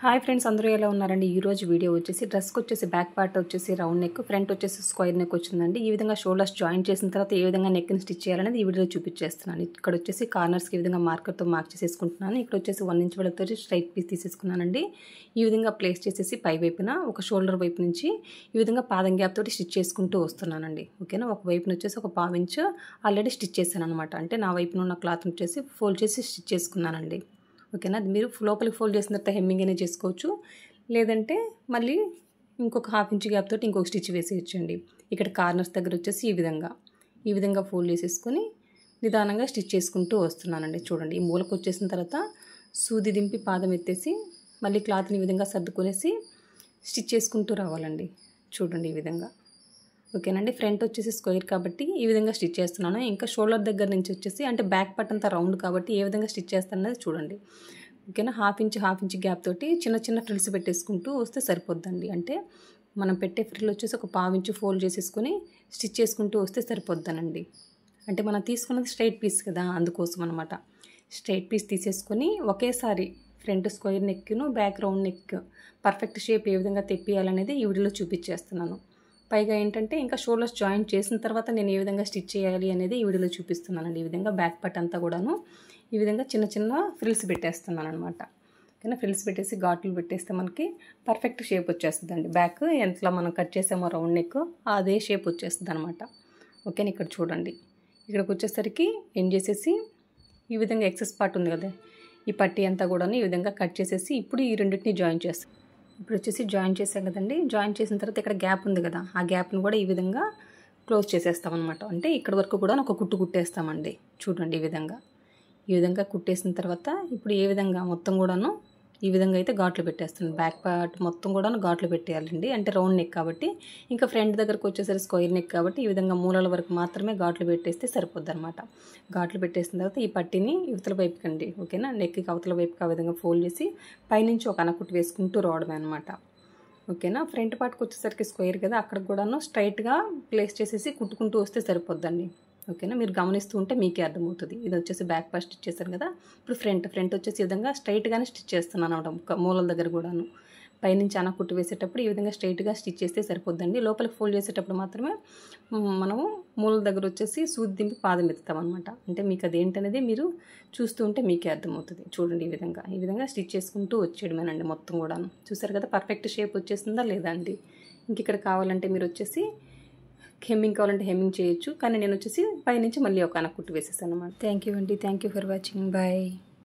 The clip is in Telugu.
హాయ్ ఫ్రెండ్స్, అందరూ ఎలా ఉన్నారండి? ఈ రోజు వీడియో వచ్చేసి డ్రెస్కి వచ్చేసి బ్యాక్ పార్ట్ వచ్చేసి రౌండ్ నెక్, ఫ్రంట్ వచ్చేసి స్క్వేర్ నెక్ వచ్చిందండి. ఈ విధంగా షోల్డర్స్ జాయిన్ చేసిన తర్వాత ఏ విధంగా నెక్ని స్టిచ్ చేయాలనేది ఈ వీడియోలో చూపించేస్తున్నాను. ఇక్కడ వచ్చేసి కార్నర్స్కి ఈ విధంగా మార్కర్తో మార్క్ చేసేసుకుంటున్నాను. ఇక్కడ వచ్చేసి 1 ఇంచ్ వెడల్పుతో స్ట్రైట్ పీస్ తీసేసుకున్నానండి. ఈ విధంగా ప్లేస్ చేసేసి పై వైపున ఒక షోల్డర్ వైపు నుంచి ఈ విధంగా పాదం గ్యాప్ తోటి స్టిచ్ చేసుకుంటూ వస్తున్నానండి. ఓకేనా, ఒక వైపున వచ్చేసి ఒక 1/4 ఇంచ్ ఆల్రెడీ స్టిచ్ చేశాను అనమాట. అంటే నా వైపున ఉన్న క్లాత్ వచ్చేసి ఫోల్డ్ చేసి స్టిచ్ చేసుకున్నానండి. ఓకేనా, మీరు లోపలికి ఫోల్డ్ చేసిన తర్వాత హెమ్మింగ్ అనేది చేసుకోవచ్చు, లేదంటే మళ్ళీ ఇంకొక 1/2 ఇంచ్ గ్యాప్ తోటి ఇంకొక స్టిచ్ వేసేయచ్చండి. ఇక్కడ కార్నర్స్ దగ్గర వచ్చేసి ఈ విధంగా ఫోల్డ్ చేసేసుకొని నిదానంగా స్టిచ్ చేసుకుంటూ వస్తున్నానండి. చూడండి, ఈ మూలకు వచ్చేసిన తర్వాత సూది దింపి పాదం ఎత్తేసి మళ్ళీ క్లాత్ని ఈ విధంగా సర్దుకొనేసి స్టిచ్ చేసుకుంటూ రావాలండి. చూడండి ఈ విధంగా. ఓకేనండి, ఫ్రంట్ వచ్చేసి స్క్వేర్ కాబట్టి ఈ విధంగా స్టిచ్ చేస్తున్నాను. ఇంకా షోల్డర్ దగ్గర నుంచి వచ్చేసి అంటే బ్యాక్ పార్ట్ అంతా రౌండ్ కాబట్టి ఏ విధంగా స్టిచ్ చేస్తాననేది చూడండి. ఓకేనా, 1/2 ఇంచ్ గ్యాప్ తోటి చిన్న చిన్న ఫ్రిల్స్ పెట్టేసుకుంటూ వస్తే సరిపోద్దండి. అంటే మనం పెట్టే ఫ్రిల్ వచ్చేసి ఒక 1/4 ఇంచ్ ఫోల్డ్ చేసేసుకొని స్టిచ్ చేసుకుంటూ వస్తే సరిపోద్దనండి. అంటే మనం తీసుకున్నది స్ట్రైట్ పీస్ కదా, అందుకోసం అనమాట. స్ట్రైట్ పీస్ తీసేసుకొని ఒకేసారి ఫ్రంట్ స్క్వేర్ నెక్ను back round neck perfect shape ఏ విధంగా తెప్పియాలనేది ఈ వీడియోలో చూపించేస్తున్నాను. పైగా ఏంటంటే ఇంకా షోల్డర్స్ జాయిన్ చేసిన తర్వాత నేను ఏ విధంగా స్టిచ్ చేయాలి అనేది ఈ వీడియోలో చూపిస్తున్నానండి. ఈ విధంగా బ్యాక్ పార్ట్ అంతా కూడాను ఈ విధంగా చిన్న చిన్న ఫ్రిల్స్ పెట్టేస్తున్నాను అనమాట. ఓకేనా, ఫ్రిల్స్ పెట్టేసి ఘాట్లు పెట్టేస్తే మనకి పర్ఫెక్ట్ షేప్ వచ్చేస్తుందండి. బ్యాక్ ఎంతలా మనం కట్ చేసామో రౌండ్ నెక్ అదే షేప్ వచ్చేస్తుంది అనమాట. ఓకేనా, ఇక్కడ చూడండి, ఇక్కడికి వచ్చేసరికి ఏం చేసేసి ఈ విధంగా ఎక్సెస్ పార్ట్ ఉంది కదా, ఈ పట్టీ అంతా కూడా ఈ విధంగా కట్ చేసేసి ఇప్పుడు ఈ రెండింటిని జాయిన్ చేస్తాం. ఇప్పుడు వచ్చేసి జాయిన్ చేసాం కదండి. జాయిన్ చేసిన తర్వాత ఇక్కడ గ్యాప్ ఉంది కదా, ఆ గ్యాప్ను కూడా ఈ విధంగా క్లోజ్ చేసేస్తామన్నమాట. అంటే ఇక్కడ వరకు కూడా ఒక కుట్టు కుట్టేస్తామండి. చూడండి, ఈ విధంగా కుట్టేసిన తర్వాత ఇప్పుడు ఏ విధంగా మొత్తం కూడాను ఈ విధంగా అయితే ఘాట్లు పెట్టేస్తాను. బ్యాక్ పార్ట్ మొత్తం కూడా ఘాట్లు పెట్టేయాలండి. అంటే రౌండ్ నెక్ కాబట్టి, ఇంకా ఫ్రంట్ దగ్గరకు వచ్చేసరికి స్క్వేర్ నెక్ కాబట్టి ఈ విధంగా మూలల వరకు మాత్రమే ఘాట్లు పెట్టేస్తే సరిపోద్ది అనమాట. ఘాట్లు పెట్టేసిన తర్వాత ఈ పట్టీని ఇవతల వైపుకి అండి, ఓకేనా, నెక్కి అవతల వైపుకి ఆ విధంగా ఫోల్డ్ చేసి పైనుంచి ఒక అనకుట్టు వేసుకుంటూ రావడమే అనమాట. ఓకేనా, ఫ్రంట్ పార్ట్కి వచ్చేసరికి స్క్వేర్ కదా, అక్కడ కూడాను స్ట్రైట్గా ప్లేస్ చేసేసి కుట్టుకుంటూ వస్తే సరిపోద్దండి. ఓకేనా, మీరు గమనిస్తూ ఉంటే మీకే అర్థమవుతుంది. ఇది వచ్చేసి బ్యాక్ పార్ట్ స్టిచ్ చేశాను కదా, ఇప్పుడు ఫ్రంట్ వచ్చేసి ఈ విధంగా స్ట్రైట్గానే స్టిచ్ చేస్తున్నాను అనమాట. మూలల దగ్గర కూడాను పైనుంచి అన్న కుట్టు వేసేటప్పుడు ఈ విధంగా స్ట్రైట్గా స్టిచ్ చేస్తే సరిపోద్దండి. లోపలికి ఫోల్డ్ చేసేటప్పుడు మాత్రమే మనము మూలల దగ్గర వచ్చేసి సూది దింపి పాదం ఎత్తుతాం అనమాట. అంటే మీకు అదేంటనేది మీరు చూస్తూ ఉంటే మీకే అర్థమవుతుంది. చూడండి, ఈ విధంగా స్టిచ్ చేసుకుంటూ వచ్చేయడమేనండి మొత్తం కూడాను. చూసారు కదా, పర్ఫెక్ట్ షేప్ వచ్చేసిందా లేదా అండి. ఇంక ఇక్కడ కావాలంటే మీరు వచ్చేసి హెమ్మింగ్ కావాలంటే హెమ్మింగ్ చేయొచ్చు, కానీ నేను వచ్చేసి పైనుంచి మళ్ళీ ఒక అనకుట్టు వేసేసాను అనమాట. థ్యాంక్ యూ అండి, thank you for watching, bye.